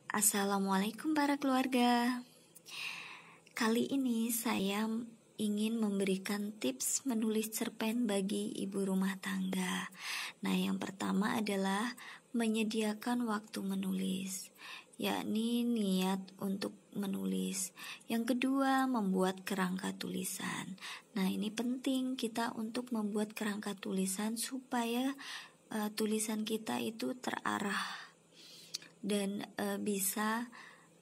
Assalamualaikum para keluarga. Kali ini saya ingin memberikan tips menulis cerpen bagi ibu rumah tangga. Nah, yang pertama adalah menyediakan waktu menulis, yakni niat untuk menulis. Yang kedua, membuat kerangka tulisan. Nah, ini penting kita untuk membuat kerangka tulisan supaya tulisan kita itu terarah dan bisa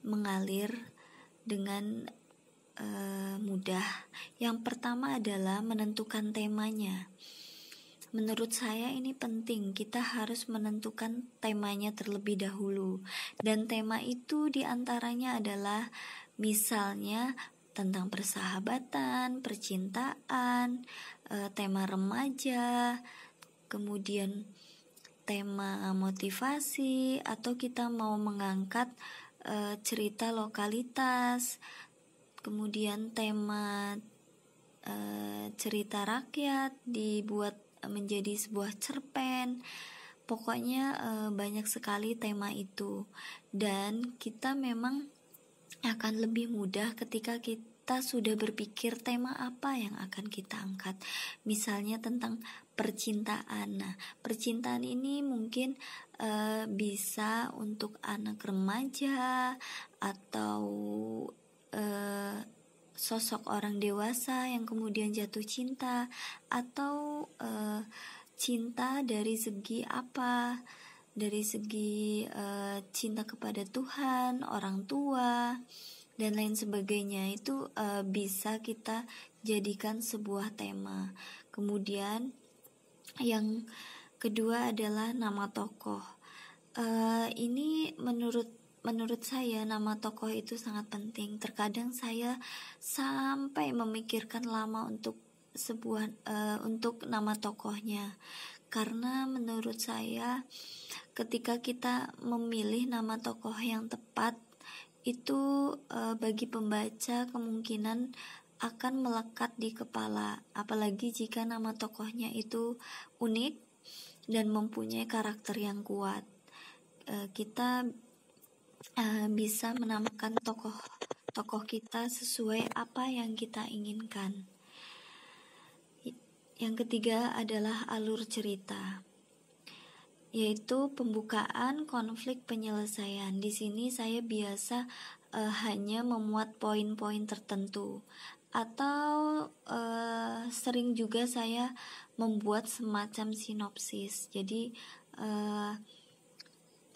mengalir dengan mudah. Yang pertama adalah menentukan temanya. Menurut saya ini penting, kita harus menentukan temanya terlebih dahulu. Dan tema itu diantaranya adalah misalnya tentang persahabatan, percintaan, tema remaja, kemudian tema motivasi, atau kita mau mengangkat cerita lokalitas, kemudian tema cerita rakyat dibuat menjadi sebuah cerpen. Pokoknya banyak sekali tema itu, dan kita memang akan lebih mudah ketika kita sudah berpikir tema apa yang akan kita angkat. Misalnya tentang percintaan. Nah, percintaan ini mungkin bisa untuk anak remaja atau sosok orang dewasa yang kemudian jatuh cinta, atau cinta dari segi apa? Dari segi cinta kepada Tuhan, orang tua, dan lain sebagainya. Itu bisa kita jadikan sebuah tema. Kemudian yang kedua adalah nama tokoh. Ini menurut saya nama tokoh itu sangat penting. Terkadang saya sampai memikirkan lama untuk untuk nama tokohnya, karena menurut saya ketika kita memilih nama tokoh yang tepat itu bagi pembaca kemungkinan akan melekat di kepala, apalagi jika nama tokohnya itu unik dan mempunyai karakter yang kuat. Kita bisa menamakan tokoh kita sesuai apa yang kita inginkan. Yang ketiga adalah alur cerita, yaitu pembukaan, konflik, penyelesaian. Di sini saya biasa hanya memuat poin-poin tertentu, atau sering juga saya membuat semacam sinopsis. Jadi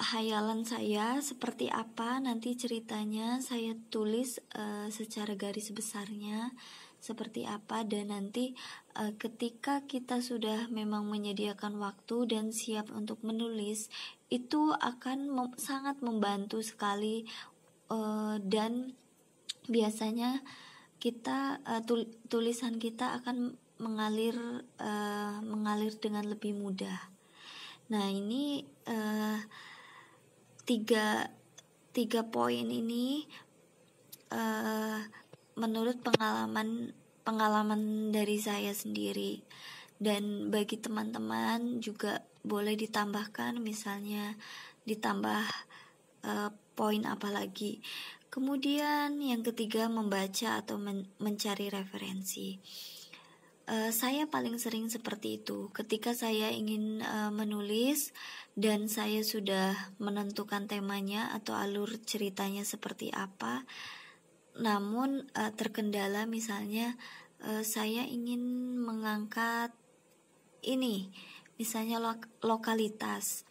hayalan saya seperti apa nanti ceritanya saya tulis secara garis besarnya seperti apa, dan nanti ketika kita sudah memang menyediakan waktu dan siap untuk menulis, itu akan sangat membantu sekali, dan biasanya kita tulisan kita akan mengalir dengan lebih mudah. Nah, ini tiga poin ini menurut pengalaman dari saya sendiri, dan bagi teman-teman juga boleh ditambahkan, misalnya ditambah poin apa lagi. Kemudian yang ketiga, membaca atau mencari referensi. Saya paling sering seperti itu ketika saya ingin menulis dan saya sudah menentukan temanya atau alur ceritanya seperti apa, namun terkendala misalnya saya ingin mengangkat ini, misalnya lokalitas,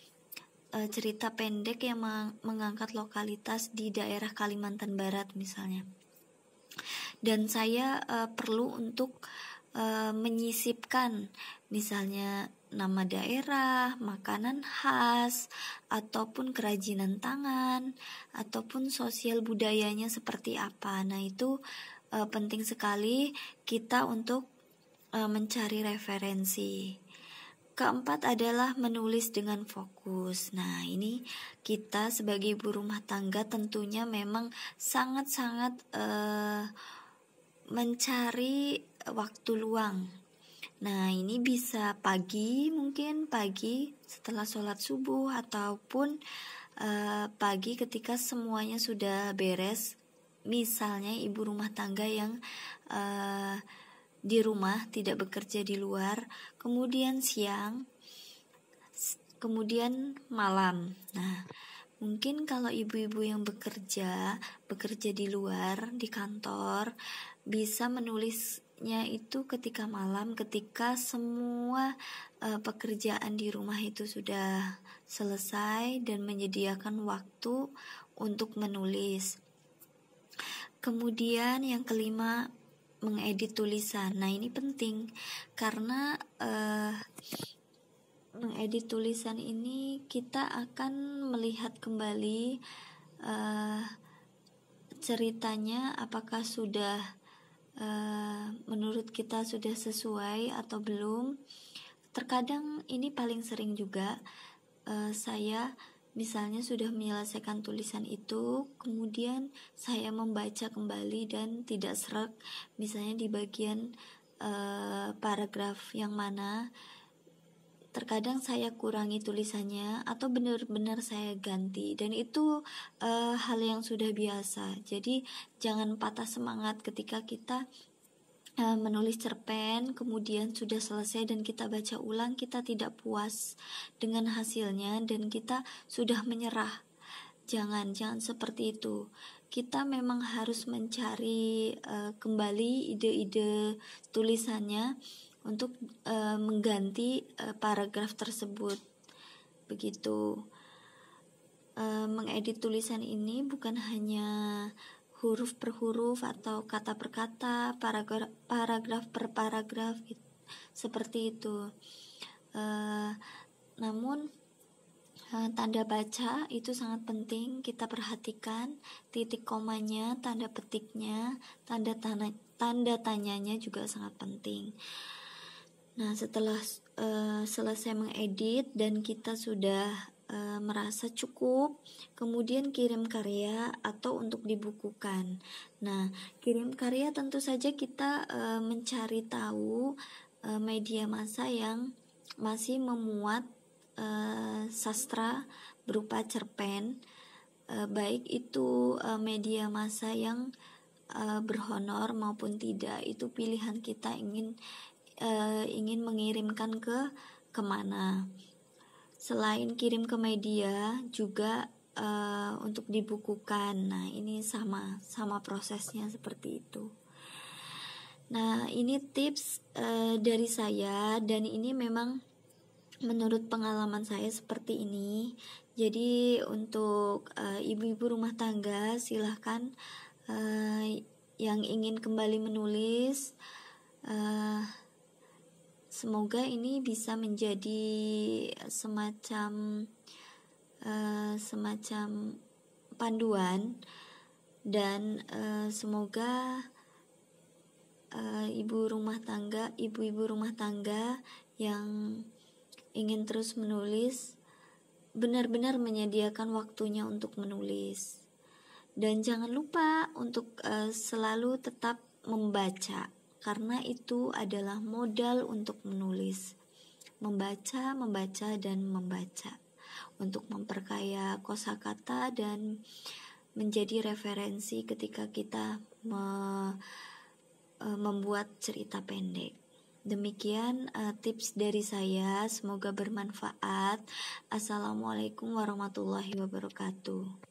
cerita pendek yang mengangkat lokalitas di daerah Kalimantan Barat misalnya, dan saya perlu untuk menyisipkan misalnya nama daerah, makanan khas, ataupun kerajinan tangan, ataupun sosial budayanya seperti apa. Nah, itu penting sekali kita untuk mencari referensi. Keempat adalah menulis dengan fokus. Nah, ini kita sebagai ibu rumah tangga tentunya memang sangat-sangat mencari waktu luang. Nah, ini bisa mungkin pagi setelah sholat subuh, ataupun pagi ketika semuanya sudah beres, misalnya ibu rumah tangga yang di rumah tidak bekerja di luar, kemudian siang, kemudian malam. Nah, mungkin kalau ibu-ibu yang bekerja di luar, di kantor, bisa menulisnya itu ketika malam, ketika semua pekerjaan di rumah itu sudah selesai dan menyediakan waktu untuk menulis. Kemudian yang kelima, mengedit tulisan. Nah, ini penting karena mengedit tulisan ini kita akan melihat kembali ceritanya apakah sudah menurut kita sudah sesuai atau belum. Terkadang ini paling sering juga saya misalnya sudah menyelesaikan tulisan itu, kemudian saya membaca kembali dan tidak sreg, misalnya di bagian paragraf yang mana terkadang saya kurangi tulisannya atau benar-benar saya ganti, dan itu hal yang sudah biasa. Jadi jangan patah semangat ketika kita menulis cerpen kemudian sudah selesai dan kita baca ulang, kita tidak puas dengan hasilnya dan kita sudah menyerah. Jangan seperti itu. Kita memang harus mencari kembali ide-ide tulisannya untuk mengganti paragraf tersebut. Begitu. Mengedit tulisan ini bukan hanya huruf per huruf atau kata per kata, paragraf per paragraf gitu, seperti itu. Namun tanda baca itu sangat penting kita perhatikan, titik komanya, tanda petiknya, tanda tanyanya juga sangat penting. Nah, setelah selesai mengedit dan kita sudah merasa cukup, kemudian kirim karya atau untuk dibukukan. Nah, kirim karya tentu saja kita mencari tahu media massa yang masih memuat sastra berupa cerpen, baik itu media massa yang berhonor maupun tidak, itu pilihan kita ingin mengirimkan kemana. Selain kirim ke media juga untuk dibukukan. Nah, ini sama prosesnya seperti itu. Nah, ini tips dari saya dan ini memang menurut pengalaman saya seperti ini. Jadi untuk ibu-ibu rumah tangga silahkan yang ingin kembali menulis, semoga ini bisa menjadi semacam panduan dan semoga ibu-ibu rumah tangga yang ingin terus menulis benar-benar menyediakan waktunya untuk menulis. Dan jangan lupa untuk selalu tetap membaca, karena itu adalah modal untuk menulis. Membaca dan membaca untuk memperkaya kosakata dan menjadi referensi ketika kita membuat cerita pendek. Demikian tips dari saya, semoga bermanfaat. Assalamualaikum warahmatullahi wabarakatuh.